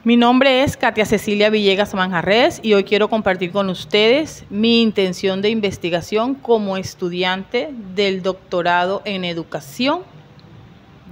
Mi nombre es Katia Cecilia Villegas Manjarres y hoy quiero compartir con ustedes mi intención de investigación como estudiante del doctorado en educación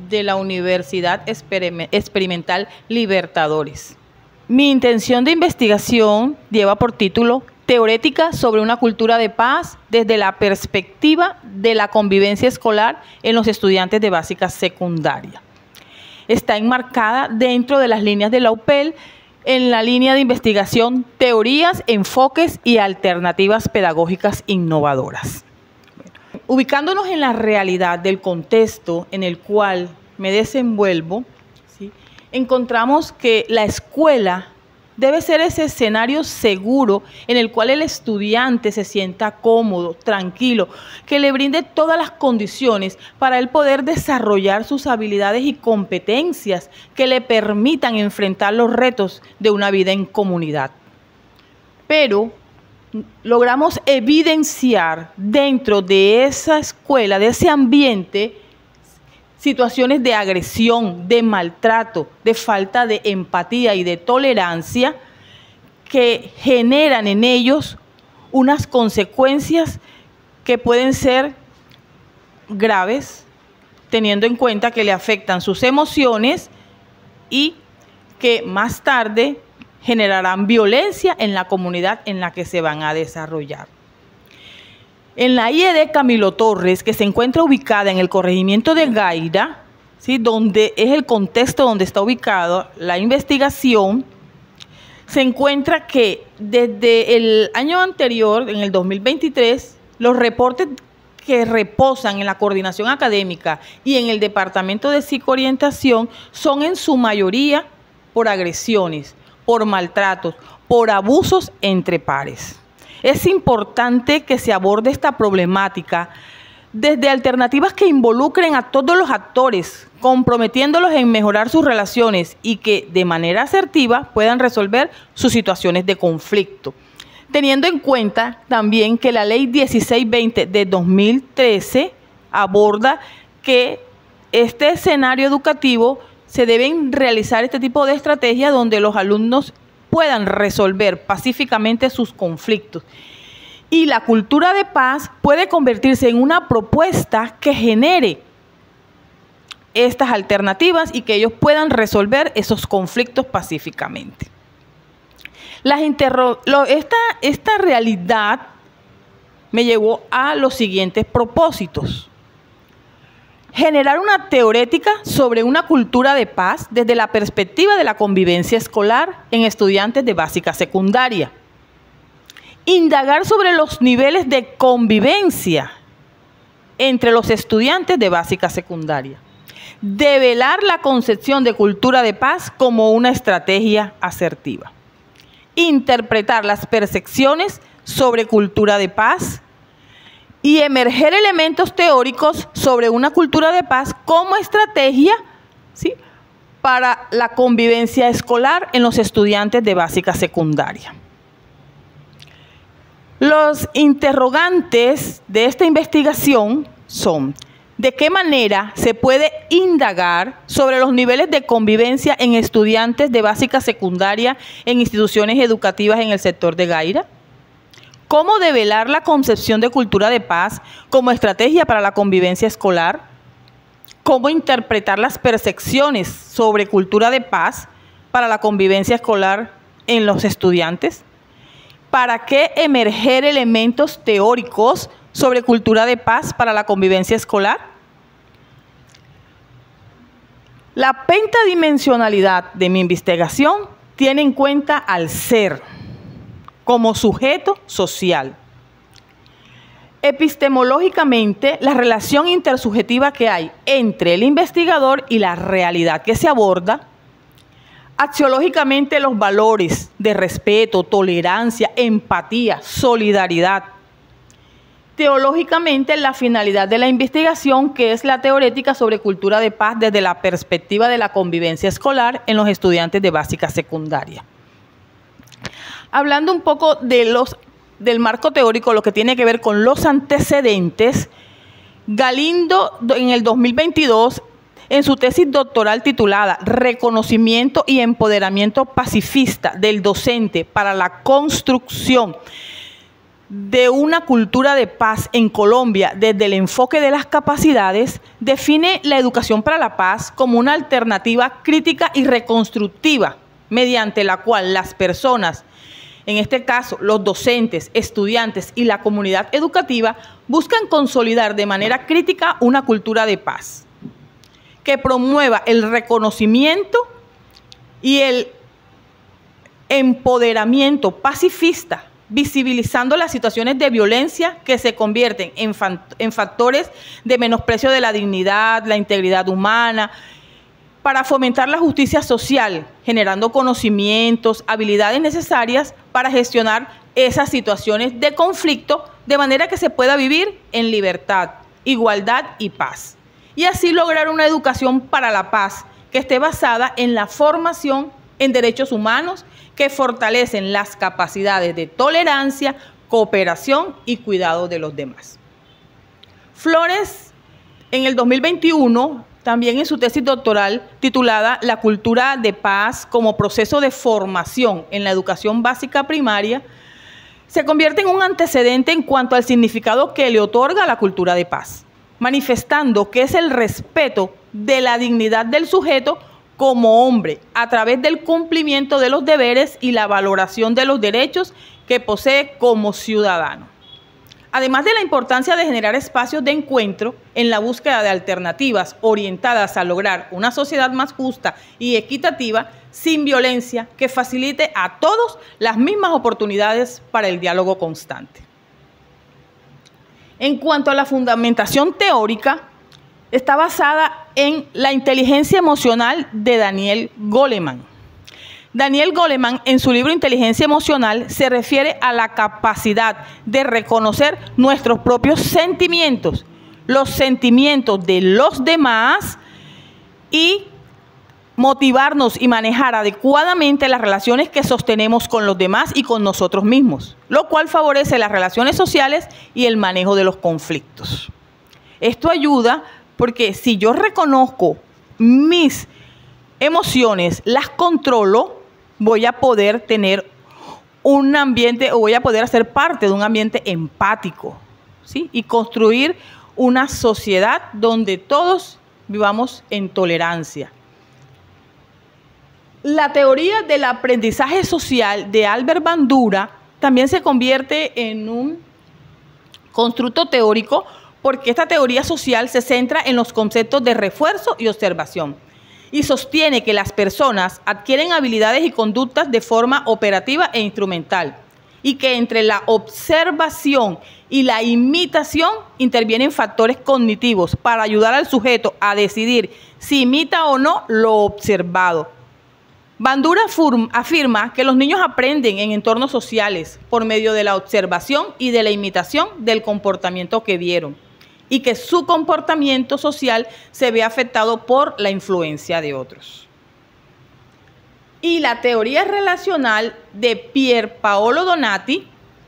de la Universidad Experimental Libertadores. Mi intención de investigación lleva por título Teorética sobre una cultura de paz desde la perspectiva de la convivencia escolar en los estudiantes de básica secundaria. Está enmarcada dentro de las líneas de la UPEL en la línea de investigación Teorías, Enfoques y Alternativas Pedagógicas Innovadoras. Ubicándonos en la realidad del contexto en el cual me desenvuelvo, ¿sí?, encontramos que la escuela debe ser ese escenario seguro en el cual el estudiante se sienta cómodo, tranquilo, que le brinde todas las condiciones para él poder desarrollar sus habilidades y competencias que le permitan enfrentar los retos de una vida en comunidad. Pero logramos evidenciar dentro de esa escuela, de ese ambiente, situaciones de agresión, de maltrato, de falta de empatía y de tolerancia que generan en ellos unas consecuencias que pueden ser graves, teniendo en cuenta que le afectan sus emociones y que más tarde generarán violencia en la comunidad en la que se van a desarrollar. En la IED Camilo Torres, que se encuentra ubicada en el corregimiento de Gaira, ¿sí?, donde es el contexto donde está ubicado la investigación, se encuentra que desde el año anterior, en el 2023, los reportes que reposan en la coordinación académica y en el departamento de psicoorientación son en su mayoría por agresiones, por maltratos, por abusos entre pares. Es importante que se aborde esta problemática desde alternativas que involucren a todos los actores, comprometiéndolos en mejorar sus relaciones y que de manera asertiva puedan resolver sus situaciones de conflicto. Teniendo en cuenta también que la Ley 1620 de 2013 aborda que este escenario educativo se deben realizar este tipo de estrategias donde los alumnos puedan resolver pacíficamente sus conflictos. Y la cultura de paz puede convertirse en una propuesta que genere estas alternativas y que ellos puedan resolver esos conflictos pacíficamente. Esta realidad me llevó a los siguientes propósitos. Generar una teorética sobre una cultura de paz desde la perspectiva de la convivencia escolar en estudiantes de básica secundaria. Indagar sobre los niveles de convivencia entre los estudiantes de básica secundaria. Develar la concepción de cultura de paz como una estrategia asertiva. Interpretar las percepciones sobre cultura de paz y emerger elementos teóricos sobre una cultura de paz como estrategia, ¿sí?, para la convivencia escolar en los estudiantes de básica secundaria. Los interrogantes de esta investigación son: ¿de qué manera se puede indagar sobre los niveles de convivencia en estudiantes de básica secundaria en instituciones educativas en el sector de Gaira? ¿Cómo develar la concepción de cultura de paz como estrategia para la convivencia escolar? ¿Cómo interpretar las percepciones sobre cultura de paz para la convivencia escolar en los estudiantes? ¿Para qué emerger elementos teóricos sobre cultura de paz para la convivencia escolar? La pentadimensionalidad de mi investigación tiene en cuenta al ser como sujeto social. Epistemológicamente, la relación intersubjetiva que hay entre el investigador y la realidad que se aborda. Axiológicamente, los valores de respeto, tolerancia, empatía, solidaridad. Teológicamente, la finalidad de la investigación, que es la teorética sobre cultura de paz desde la perspectiva de la convivencia escolar en los estudiantes de básica secundaria. Hablando un poco del marco teórico, lo que tiene que ver con los antecedentes, Galindo en el 2022 en su tesis doctoral titulada Reconocimiento y empoderamiento pacifista del docente para la construcción de una cultura de paz en Colombia desde el enfoque de las capacidades, define la educación para la paz como una alternativa crítica y reconstructiva, mediante la cual las personas, en este caso los docentes, estudiantes y la comunidad educativa, buscan consolidar de manera crítica una cultura de paz que promueva el reconocimiento y el empoderamiento pacifista, visibilizando las situaciones de violencia que se convierten en factores de menosprecio de la dignidad, la integridad humana, para fomentar la justicia social, generando conocimientos, habilidades necesarias para gestionar esas situaciones de conflicto de manera que se pueda vivir en libertad, igualdad y paz. Y así lograr una educación para la paz que esté basada en la formación en derechos humanos que fortalecen las capacidades de tolerancia, cooperación y cuidado de los demás. Flores, en el 2021, también en su tesis doctoral titulada La cultura de paz como proceso de formación en la educación básica primaria, se convierte en un antecedente en cuanto al significado que le otorga la cultura de paz, manifestando que es el respeto de la dignidad del sujeto como hombre, a través del cumplimiento de los deberes y la valoración de los derechos que posee como ciudadano. Además de la importancia de generar espacios de encuentro en la búsqueda de alternativas orientadas a lograr una sociedad más justa y equitativa, sin violencia, que facilite a todos las mismas oportunidades para el diálogo constante. En cuanto a la fundamentación teórica, está basada en la inteligencia emocional de Daniel Goleman. Daniel Goleman, en su libro Inteligencia Emocional, se refiere a la capacidad de reconocer nuestros propios sentimientos, los sentimientos de los demás y motivarnos y manejar adecuadamente las relaciones que sostenemos con los demás y con nosotros mismos, lo cual favorece las relaciones sociales y el manejo de los conflictos. Esto ayuda porque si yo reconozco mis emociones, las controlo, voy a poder tener un ambiente o voy a poder hacer parte de un ambiente empático, ¿sí? Y construir una sociedad donde todos vivamos en tolerancia. La teoría del aprendizaje social de Albert Bandura también se convierte en un constructo teórico porque esta teoría social se centra en los conceptos de refuerzo y observación y sostiene que las personas adquieren habilidades y conductas de forma operativa e instrumental y que entre la observación y la imitación intervienen factores cognitivos para ayudar al sujeto a decidir si imita o no lo observado. Bandura afirma que los niños aprenden en entornos sociales por medio de la observación y de la imitación del comportamiento que vieron, y que su comportamiento social se ve afectado por la influencia de otros. Y la teoría relacional de Pier Paolo Donati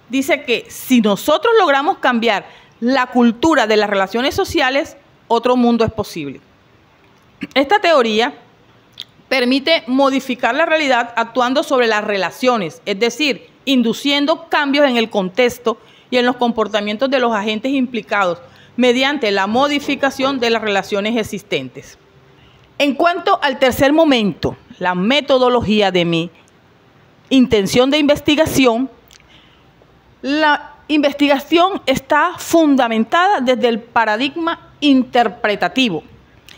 dice que si nosotros logramos cambiar la cultura de las relaciones sociales, otro mundo es posible. Esta teoría permite modificar la realidad actuando sobre las relaciones, es decir, induciendo cambios en el contexto y en los comportamientos de los agentes implicados, mediante la modificación de las relaciones existentes. En cuanto al tercer momento, la metodología de mi intención de investigación, la investigación está fundamentada desde el paradigma interpretativo.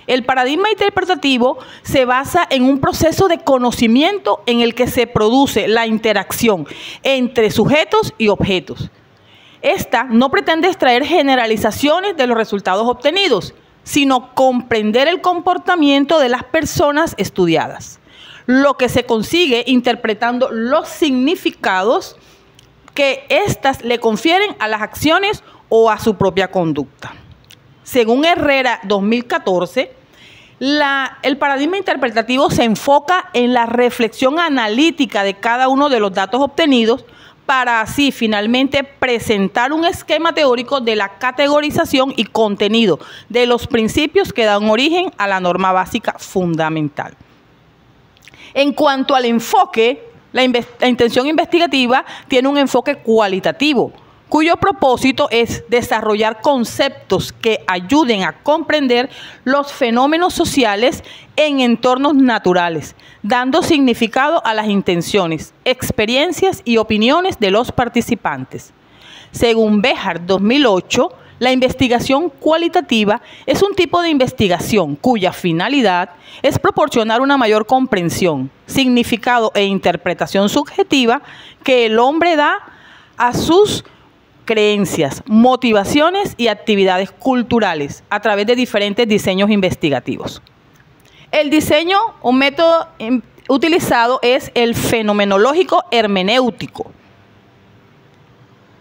El paradigma interpretativo se basa en un proceso de conocimiento en el que se produce la interacción entre sujetos y objetos. Esta no pretende extraer generalizaciones de los resultados obtenidos, sino comprender el comportamiento de las personas estudiadas, lo que se consigue interpretando los significados que éstas le confieren a las acciones o a su propia conducta. Según Herrera 2014, el paradigma interpretativo se enfoca en la reflexión analítica de cada uno de los datos obtenidos para así finalmente presentar un esquema teórico de la categorización y contenido de los principios que dan origen a la norma básica fundamental. En cuanto al enfoque, la intención investigativa tiene un enfoque cualitativo, cuyo propósito es desarrollar conceptos que ayuden a comprender los fenómenos sociales en entornos naturales, dando significado a las intenciones, experiencias y opiniones de los participantes. Según Behar 2008, la investigación cualitativa es un tipo de investigación cuya finalidad es proporcionar una mayor comprensión, significado e interpretación subjetiva que el hombre da a sus creencias, motivaciones y actividades culturales a través de diferentes diseños investigativos. El diseño, un método utilizado es el fenomenológico hermenéutico,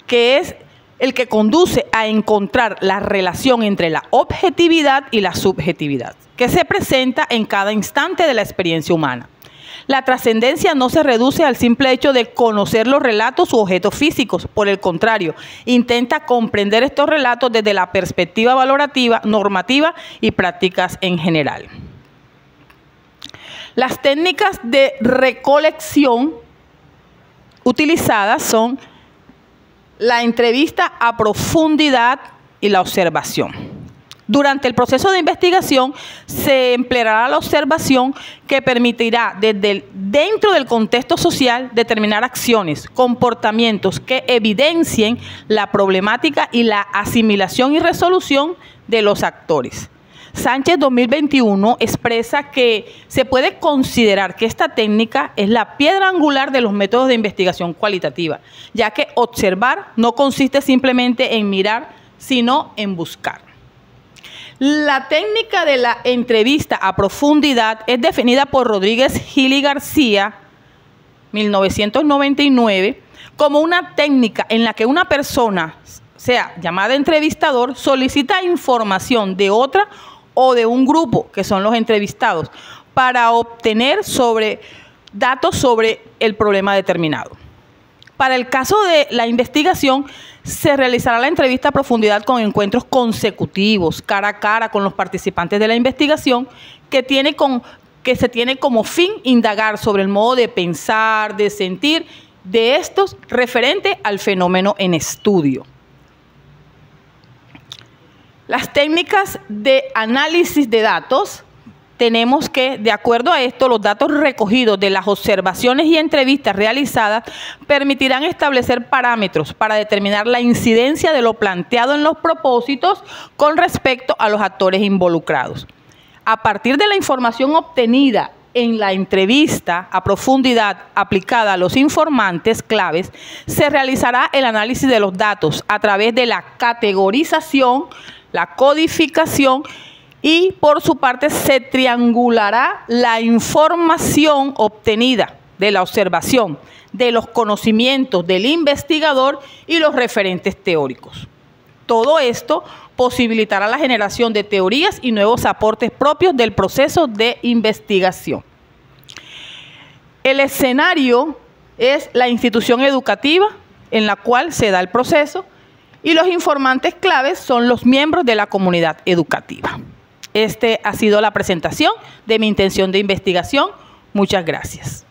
que es el que conduce a encontrar la relación entre la objetividad y la subjetividad, que se presenta en cada instante de la experiencia humana. La trascendencia no se reduce al simple hecho de conocer los relatos u objetos físicos. Por el contrario, intenta comprender estos relatos desde la perspectiva valorativa, normativa y prácticas en general. Las técnicas de recolección utilizadas son la entrevista a profundidad y la observación. Durante el proceso de investigación se empleará la observación que permitirá dentro del contexto social determinar acciones, comportamientos que evidencien la problemática y la asimilación y resolución de los actores. Sánchez 2021 expresa que se puede considerar que esta técnica es la piedra angular de los métodos de investigación cualitativa, ya que observar no consiste simplemente en mirar, sino en buscar. La técnica de la entrevista a profundidad es definida por Rodríguez Gil y García, 1999, como una técnica en la que una persona, sea llamada entrevistador, solicita información de otra o de un grupo, que son los entrevistados, para obtener datos sobre el problema determinado. Para el caso de la investigación, se realizará la entrevista a profundidad con encuentros consecutivos, cara a cara con los participantes de la investigación, que se tiene como fin indagar sobre el modo de pensar, de sentir de estos referente al fenómeno en estudio. Las técnicas de análisis de datos, tenemos que, de acuerdo a esto, los datos recogidos de las observaciones y entrevistas realizadas permitirán establecer parámetros para determinar la incidencia de lo planteado en los propósitos con respecto a los actores involucrados. A partir de la información obtenida en la entrevista a profundidad aplicada a los informantes claves, se realizará el análisis de los datos a través de la categorización, la codificación y por su parte se triangulará la información obtenida de la observación, de los conocimientos del investigador y los referentes teóricos. Todo esto posibilitará la generación de teorías y nuevos aportes propios del proceso de investigación. El escenario es la institución educativa en la cual se da el proceso y los informantes claves son los miembros de la comunidad educativa. Esta ha sido la presentación de mi intención de investigación. Muchas gracias.